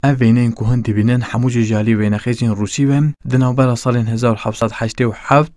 ev wêneyên ku hûn dibînin hemû jî jalî wênexêjên Rûsî ve di navbera salên 1787 û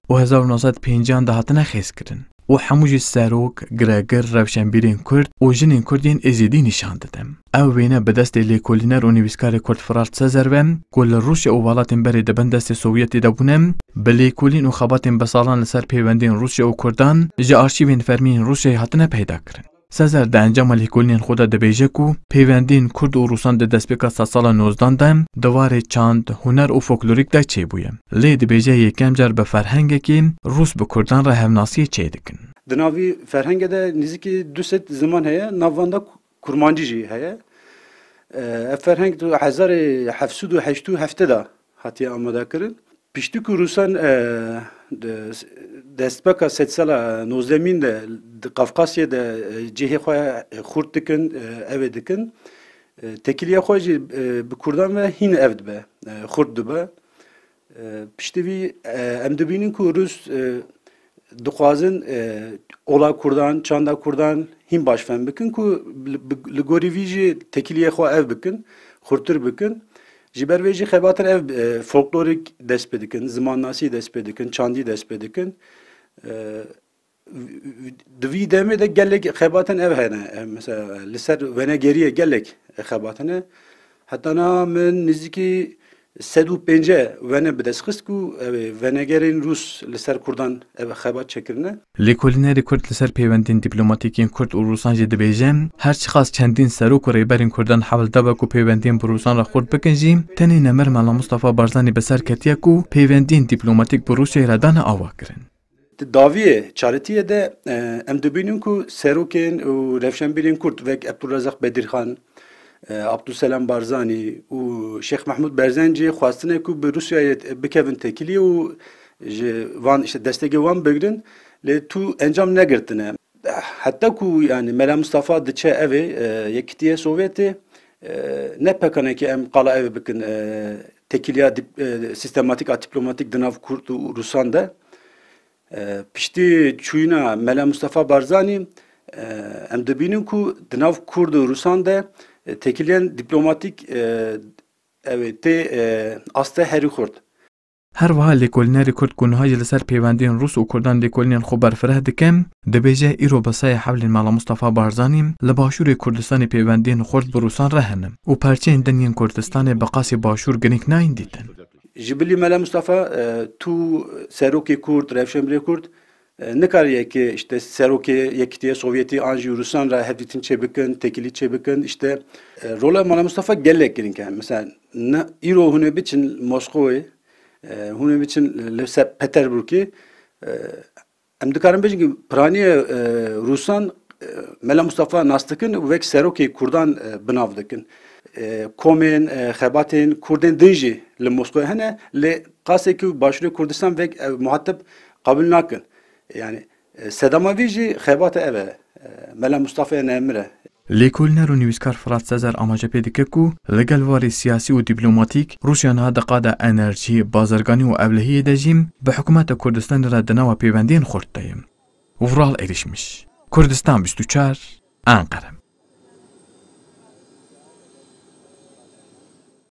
1950 de hatine xêzkirin û hemû jî serok, giregir, rewşenbîrên Kurd û jinên Kurdên êzîdî nîşan dide. Ev wêne bi destê lêkolîner û nivîskarê Kurd Fırat Sezer ve ku li Rûsya û welatên berê di bin destê Sovyetê de bûne, bi lêkolîn û xebatên besalan li ser peywendiyên Rûsya û Kurdan ji arşîvên fermiyên Rûsyayê hatine peyda kirin. Sezer di encama lêkolînên xwe de dibêje ku peywendiyên Kurd û Rûsan di destpêka sala 19 de diwarê çand, huner û folklorîk de çêbûye. Lê dibêje yêkem car bi ferhengekî Rûs bi Kurdan re hevnasiyê çê dikin. Di navî ferhengê de nîzîkî du set ziman heye, nav da kurmancî jî heye. Ev ferheng 1787 de hatiye amadekirin. Piştî ku Rûsan destpêka sala 19 de di Qafqasyê de cihê xwe xurt dikin, evê dikin. Tekiliya xwe jî bi Kurdan ve hîn ev dibe, xurt dibe. Piştî vî em dibînin ku Rûs dixwazin ola Kurdan, çanda Kurdan hîn baş fehm bikin ku li gorî vî jî tekiliya xwe ev bikin, xurtir bikin. Ji ber vê jî xebatên ev folklorîk dest pê dikin, zimannasî dest pê dikin, çandî dest pê dikin. Di vî demê de gelek xebatên ev hene. Mesela li ser venegeriye gelek xebat hene. Heta na min nîzîkî 105 wene bi dest xist ku venegerên Rûs li ser Kurdan ev xebat çekirine. Lêkolînerê Kurd li ser peywendiyên dîplomatîkên Kurd û Rûsan jî dibêje her çiqas çendîn serok û rêberên Kurdan hewl dabe ku peywendiyên bi Rûsan re xurt bikin jî tenê Nemir Mela Mustafa Barzanî bi ser ketiye ku peywendiyên dîplomatîk bi Rûsyayê re dane ava kirin. Di daviyê çaretiye de em dibînin ku serokên û rewşenbîrên Kurd wek Abdulrezak Bedirxan, Abdulselam Barzanî û Şeyx Mahmud Berzenci xwastine ku bi Rûsyayê bikevin tekilî û ji van işte destekê wan bigirin lê tu encam negirtine. Heta ku yani Mela Mustafa diçe evê Yekîtiya Sovyetê ne pekanekî em qala ev bikin tekiliya sistematik a diplomatik di nav Kurd û Rûsan de. Piştî çûyîna Mela Mustafa Barzanî em dibînin ku di nav Kurd û Rûsan de tekiliyen diplomatik tê asta herî xurt. Her wiha lêkolînerê Kurd ku niha jî li ser peywendiyên Rûs û Kurdan lêkolînên xwe berfireh dikin, dibêje îro besayê hewlên Mela Mustafa Barzanî li başûrê Kurdistanê peywendiyên xurt bi Rûsan re hene û perçeyên diniyên Kurdistanê bi qasî başûr ginik nayên dîtin. Ji bilî Mela Mustafa tu serokê Kurd, rewşenbîrê Kurd nikariye ki işte serokê Yekîtiya Sovyetî an jî Rûsan re hevdîtin çêbikin, tekilî çêbikin işte rola Mela Mustafa gelek girin ke. Mesela îro hûn ê biçin Moskowê, hûn ê biçin li ser Peterburgê em dikarin bêjin ki piraniye Rûsan Mela Mustafa nas dikin wek serokê Kurdan binav dikin. Komên xebatên Kurdên din jî li Moskowê hene lê qasê ku başûrê Kurdistan vek muhatib qabûl nakin. Yani sedama vî jî xebata ev e. Mela Mustafa'ya nemir e. Lêkolîner û nivîskar Fırat Sezer amaje pê dike ku li gel warê siyasî û dîplomatîk Rûsya niha di qada enerjî, bazarganî û evlehiyê de jî bi hikûmeta Kurdistanê re di nava peywendiyên xurt de ye. Vural erişmiş. Kurdistan 24 Ankara.